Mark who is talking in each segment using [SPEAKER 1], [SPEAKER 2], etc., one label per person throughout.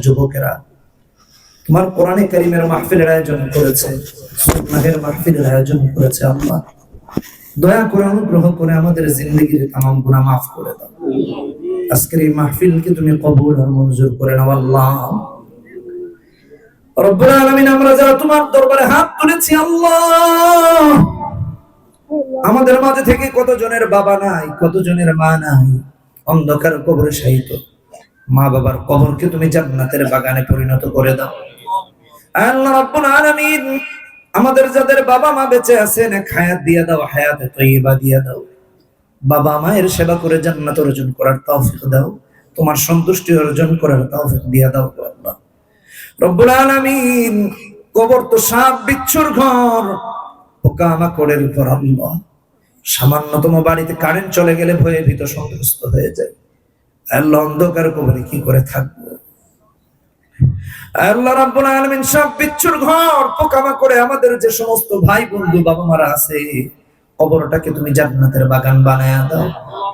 [SPEAKER 1] যুবকেরা তোমার কোরআনে কারীমের মাহফিলের আয়োজন করেছে, সুন্নাহের মাহফিলের আয়োজন করেছে। আল্লাহ দয়া করে অনুগ্রহ করে আমাদের জিন্দেগীর তামাম গুনাহ মাফ করে দাও। আজকের এই মাহফিলকে তুমি কবুল আর মঞ্জুর করে নাও আল্লাহ রব্বুল আলামিন। আমরা যারা তোমার দরবারে হাত তুলেছি আল্লাহ, আমাদের মাঝে থেকে কতজনের বাবা নাই, কতজনের মা নাই, অন্ধকার কবরে শায়িত। মা বাবার কবরকে তুমি জান্নাতের বাগানে পরিণত করে দাও আল্লাহ রাব্বুল আলামিন। আমাদের যাদের বাবা মা বেঁচে আছেন হায়াত দিয়ে দাও, হায়াতে তয়্যিবা দিয়ে দাও। বাবা মায়ের সেবা করে জান্নাত অর্জন করার তৌফিক দাও, তোমার সন্তুষ্টি অর্জন করার তৌফিক দিয়ে দাও আল্লাহ রব্বুল আলামিন। কবর তো সাপ বিচ্ছুর ঘর, পোকামাকড়ের ঘর আল্লাহ। সামান্যতম বাড়িতে কারেন্ট চলে গেলে ভয়ে ভীত সন্ত্রস্ত হয়ে যায় আল্লাহ। অন্ধকার কবরে কি করে থাকবো আল্লাহ রাব্বুল আলামিন। সাপ বিচ্ছুর ঘর, পোকামাকড়ে আমাদের যে সমস্ত ভাই বন্ধু বাবা মারা আছে, কবরটাকে তুমি জান্নাতের বাগান বানায়া দাও।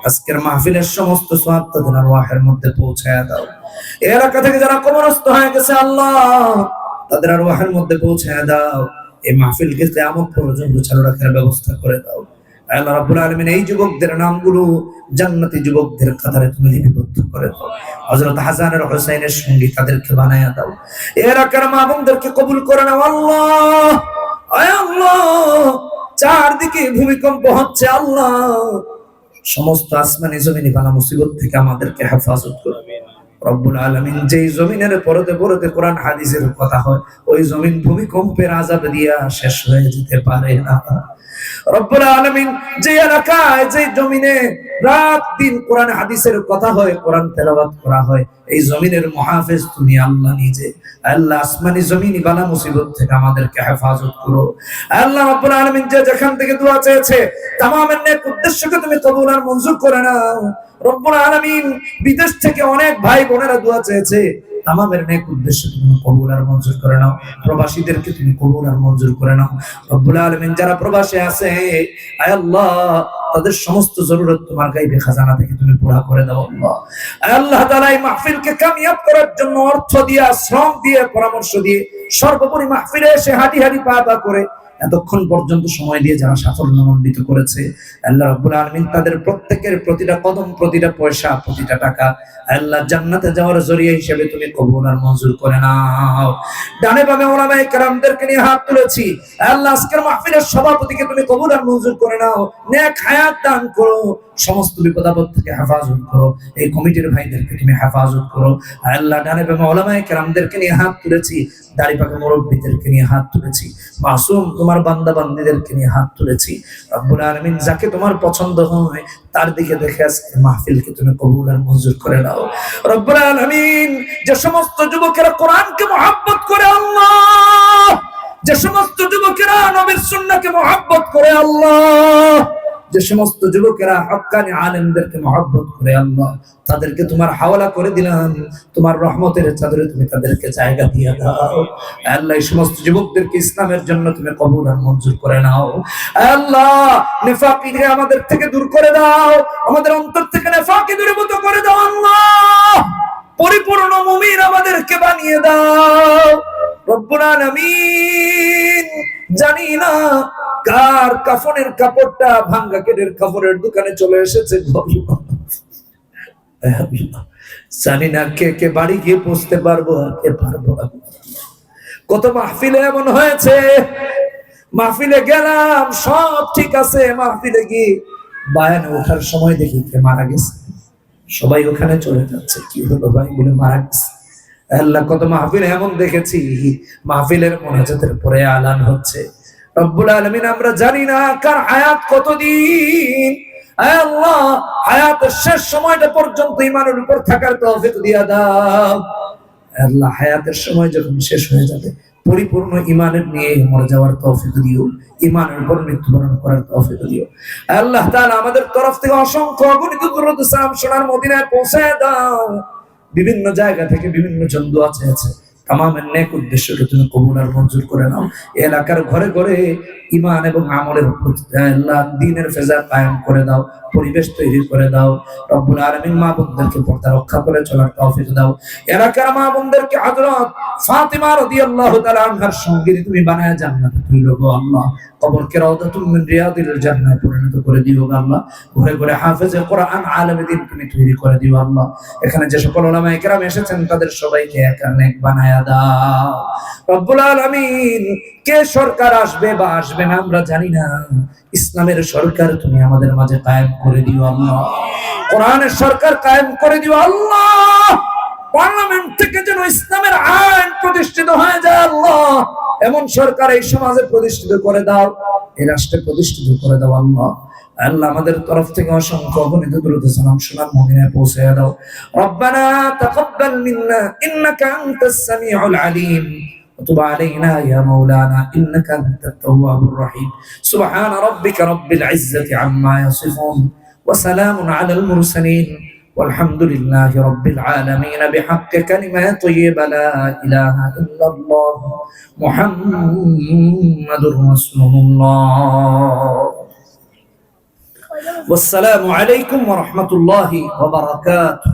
[SPEAKER 1] আজকের মাহফিলের সমস্ত সওয়াব তাদের আরওয়াহের মধ্যে পৌঁছায়া দাও। এই এলাকা থেকে যারা কবরস্থ হয়ে গেছে আল্লাহ, তাদের আরওয়াহের মধ্যে পৌঁছায়া দাও। এই মাহফিলকে কিয়ামত পর্যন্ত চালু রাখার ব্যবস্থা করে দাও আল্লাহ রাব্বুল আলামিন। এই যুবকদের নামগুলো জান্নাতি যুবকদের কাতারে তুমি লিপিবদ্ধ করে দাও। হযরত হাসান আর হুসাইনের সঙ্গী তাদেরকে বানায়া দাও। এই এলাকার মা বোনদেরকে কবুল করে নাও আল্লাহ। আয় আল্লাহ, চারদিকে ভূমিকম্প হচ্ছে আল্লাহ, সমস্ত আসমানি জমিনি বালা মুসিবত থেকে আমাদেরকে হেফাজত করো রব্বুল আলামিন। যেই জমিনের পরতে পরতে কোরআন হাদিসের কথা হয়, ওই জমিন ভূমিকম্পের আযাব দিয়া শেষ হয়ে যেতে পারে না রব্বুল আলামিন। যে এলাকায় যে জমিনে রাত দিন কোরআন হাদিসের কথা হয়, কোরআন তেলাওয়াত করা হয়, এই জমিনের মুহাফিজ তুমি আল্লাহ নিজে। আল্লাহ আসমানি জমিনি বালা মুসিবত থেকে আমাদেরকে হেফাজত করো আল্লাহ রাব্বুল আলামিন। যে যেখান থেকে দোয়া চেয়েছে তামামের নেক উদ্দেশ্যকে তুমি কবুল আর মঞ্জুর করে নাও রব্বুল আলামিন। বিদেশ থেকে অনেক ভাই বোনেরা দোয়া চেয়েছে, তামামের নেক উদ্দেশ্য তুমি কবুল আর মঞ্জুর করে নাও। প্রবাসীদেরকে তুমি কবুল আর মঞ্জুর করে নাও রব্বুল আলামিন। যারা প্রবাসে আছে আয় আল্লাহ, তাদের সমস্ত জরুরত তোমার গায়বী খাজানা থেকে তুমি পুরা করে দাও আল্লাহ। আয় আল্লাহ তাআলা এই মাহফিলকে কামিয়াব করার জন্য অর্থ দিয়ে, শ্রম দিয়ে, পরামর্শ দিয়ে, সর্বোপরি মাহফিলে এসে হাঁটি হাঁটি পা পা করে এতক্ষণ পর্যন্ত সময় দিয়ে যারা সাফল্যমণ্ডিত করেছে আল্লাহ রাব্বুল আলামিন, তাদের প্রত্যেকের প্রতিটা কদম, প্রতিটা পয়সা, প্রতিটা টাকা আল্লাহ জান্নাতে যাওয়ার জরিয়া হিসেবে তুমি কবুল আর মঞ্জুর করে নাও। ডানে বামে উলামায়ে কেরামদেরকে নিয়ে হাত তুলেছি আল্লাহ, আজকের মাহফিলের সভাপতিকে তুমি কবুল আর মঞ্জুর করে নাও, নেক হায়াত দান করো, সমস্ত বিপদ আপদ থেকে হেফাজত করো। এই কমিটির ভাইদেরকে তুমি হেফাজত করো আল্লাহ। ডানে বামে উলামায়ে কেরামদেরকে নিয়ে হাত তুলেছি, দাড়ি পাকা মুরব্বিদেরকে নিয়ে হাত তুলেছি, মাসুম তোমার বান্দা বান্দীদেরকে নিয়ে হাত তুলেছি রব্বুল আলামিন। যাকে তোমার পছন্দ হয় তার দিকে দেখে আজকে মাহফিলকে তুমি কবুল আর মঞ্জুর করে নাও রব্বুল আলামিন। যে সমস্ত যুবকেরা কোরআনকে মহব্বত করে আল্লাহ, যে সমস্ত যুবকেরা নবীর সুন্নাহকে মহব্বত করে আল্লাহ, যে সমস্ত যুবকেরা হক্কানি আলেমদেরকে মহব্বত করে আল্লাহ, তাদেরকে তোমার হাওয়ালা করে দিলাম। তোমার রহমতের চাদরে তুমি তাদেরকে জায়গা দিয়ে দাও আল্লাহ। এই সমস্ত যুবকদেরকে ইসলামের জন্য তুমি কবুল আর মঞ্জুর করে নাও আল্লাহ। নিফাকিকে আমাদের থেকে দূর করে দাও, আমাদের অন্তর থেকে নিফাকি দূরীভূত করে দাও আল্লাহ। পরিপূর্ণ মুমিন আমাদেরকে বানিয়ে দাও রব্বুল আলামিন। জানি না কার কাফনের কাপড়টা ভাঙ্গা কেটের কাপড়ের দোকানে চলে এসেছে, জানি না কে কে বাড়ি গিয়ে পৌঁছতে পারবো আর কে পারবো না। কত মাহফিলে এমন হয়েছে, মাহফিলে গেলাম সব ঠিক আছে, মাহফিলে গিয়ে বায়ানে ওঠার সময় দেখি কে মারা গেছে, সবাই ওখানে চলে যাচ্ছে, কি হলো ভাই বলে মারা গেছে আল্লাহ। কত মাহফিলে এমন দেখেছি, মাহফিলের মুনাজাতের পরে আলান হচ্ছে রব্বুল আলামিন। আমরা জানি না কার হায়াত কতদিন, আয় আল্লাহ হায়াতের শেষ সময়টা পর্যন্ত ঈমানের উপর থাকার তৌফিক দিয়া দাও আল্লাহ। হায়াতের সময় যখন শেষ হয়ে যাবে পরিপূর্ণ ঈমানের নিয়ে মরে যাওয়ার তৌফিক দিও, ঈমানের উপর মৃত্যুবরণ করার তৌফিক দিও আল্লাহ তাআলা। আমাদের তরফ থেকে অসংখ্য অগণিত দরুদ সালাম সোনার মদিনায় পৌঁছে দাও। বিভিন্ন জায়গা থেকে বিভিন্ন জন দোয়া চেয়েছে, তামামের নেক উদ্দেশ্যকে তুমি কবুল আর মঞ্জুর করে নাও। এলাকার ঘরে ঘরে ঈমান এবং আমলের আল্লাহ দ্বীনের ফেজা কায়েম করে দাও, পরিবেশ তৈরি করে দাও। রব্বুল আলামিন মা বোনদেরকে পর্দা রক্ষা করে চলার তৌফিক দাও। এলাকার মা বোনদেরকে হযরত ফাতিমা রাদিয়াল্লাহু তাআলা আনহার সঙ্গে তুমি বানায়া জান্নাতে তুইলো গো আল্লাহ। কবরকে রাউদাতুম মিন রিয়াদিল জান্নাহ পরিণত করে দিও গো আল্লাহ। ঘরে ঘরে হাফেজে কোরআন আলেমে দ্বীন তুমি তৈরি করে দিও আল্লাহ। এখানে যে সকল উলামায়ে কেরাম এসেছেন তাদের সবাইকে একা নেক বানায়া দাও রব্বুল আলামিন। কে সরকার আসবে বা আসবে না আমরা জানি না, ইসলামের সরকার তুমি আমাদের মাঝে কায়েম করে দিও আল্লাহ। কোরআনের সরকার কায়েম করে দিও আল্লাহ। পার্লামেন্ট থেকে যেন ইসলামের আইন প্রতিষ্ঠিত হয়ে যায় আল্লাহ। এমন সরকার এই সমাজে প্রতিষ্ঠিত করে দাও, এই রাষ্ট্রে প্রতিষ্ঠিত করে দাও আল্লাহ। আল্লাহ আমাদের তরফ থেকে অসংখ্য অগণিত দরুদ সালাম সোনার মুমিনে পৌঁছে দাও। রব্বানা তাকাব্বাল মিন্না ইন্নাকা আনতাস সামিউল আলিম وتب علينا يا مولانا إنك أنت التواب الرحيم. سبحان ربك رب العزة عما يصفون وسلام على المرسلين والحمد لله رب العالمين بحق كلمة طيبة لا إله إلا الله محمد رسول الله. والسلام عليكم ورحمة الله وبركاته.